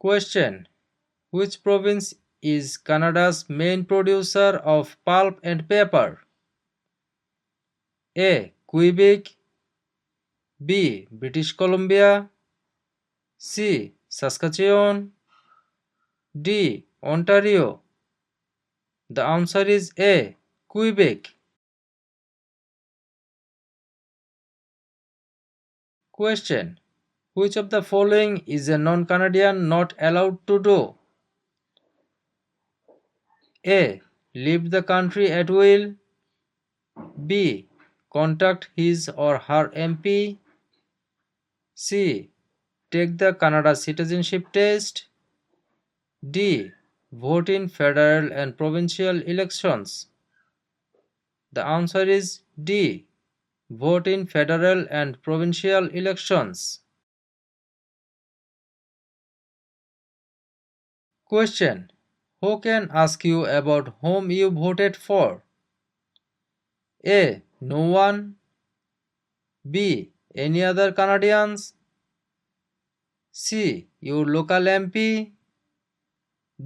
Question: Which province is Canada's main producer of pulp and paper? A. Quebec, B. British Columbia, C. Saskatchewan, D. Ontario. The answer is A. Quebec. Question: Which of the following is a non-Canadian not allowed to do? A. Leave the country at will, B. Contact his or her MP, C. Take the Canada citizenship test, D. Vote in federal and provincial elections. The answer is D. Vote in federal and provincial elections. Question: Who can ask you about whom you voted for? A. No one, B. Any other Canadians, C. Your local MP,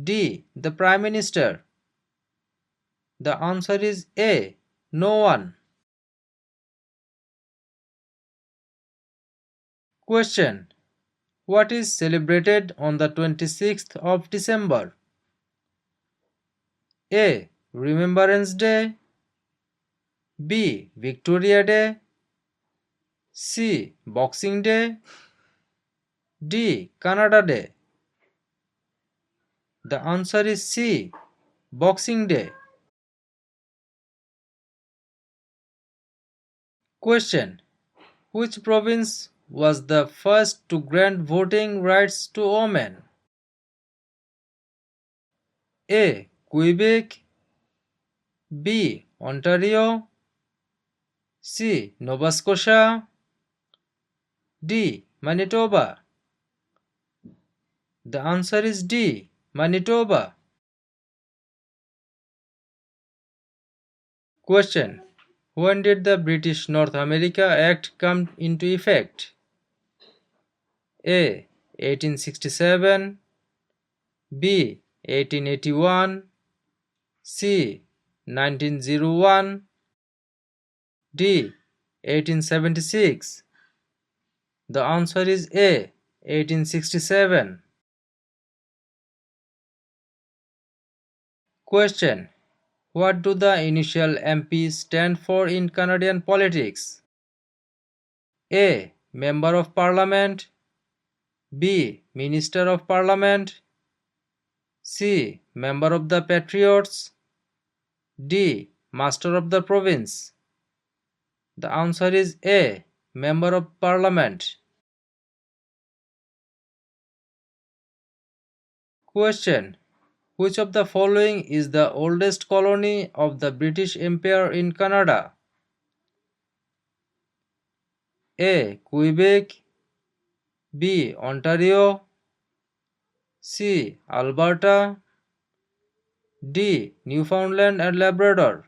D. The Prime Minister. The answer is A. No one. Question: What is celebrated on the 26th of December? A. Remembrance Day, B. Victoria Day, C. Boxing Day, D. Canada Day. The answer is C. Boxing Day. Question: Which province was the first to grant voting rights to women? A. Quebec, B. Ontario, C. Nova Scotia, D. Manitoba. The answer is D. Manitoba. Question: When did the British North America Act come into effect? A. 1867, B. 1881, C. 1901, D. 1876. The answer is A. 1867. Question: What do the initial MP stand for in Canadian politics? A. Member of Parliament, B. Minister of Parliament, C. Member of the Patriots, D. Master of the Province. The answer is A. Member of Parliament. Question: Which of the following is the oldest colony of the British Empire in Canada? A. Quebec, B. Ontario, C. Alberta, D. Newfoundland and Labrador.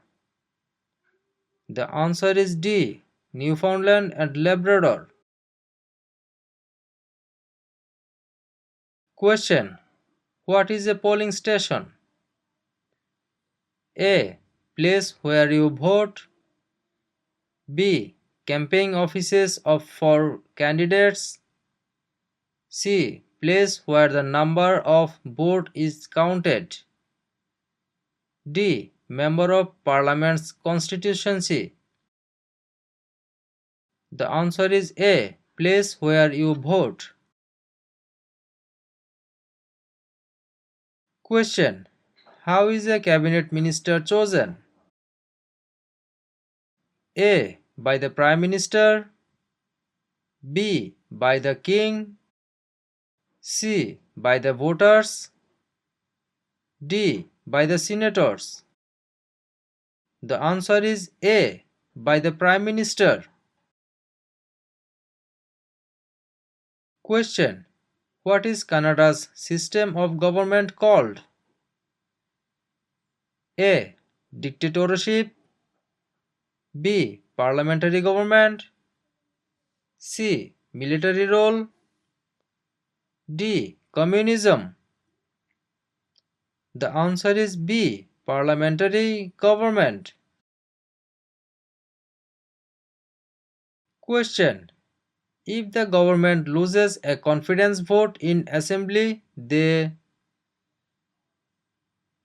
The answer is D. Newfoundland and Labrador. Question: What is a polling station? A. Place where you vote, B. Campaign offices for candidates, C. Place where the number of vote is counted, D. Member of Parliament's constituency. The answer is A. Place where you vote. Question: How is a cabinet minister chosen? A. By the Prime Minister, B. By the King, C. By the voters, D. By the senators. The answer is A. By the Prime Minister. Question: What is Canada's system of government called? A. Dictatorship, B. Parliamentary government, C. Military rule, D. Communism. The answer is B. Parliamentary government. Question. If the government loses a confidence vote in assembly, they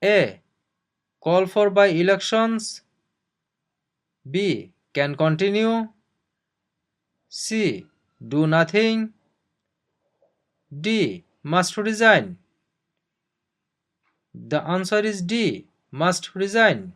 A. Call for by-elections. B. Can continue. C. Do nothing. D. Must resign. The answer is D. Must resign.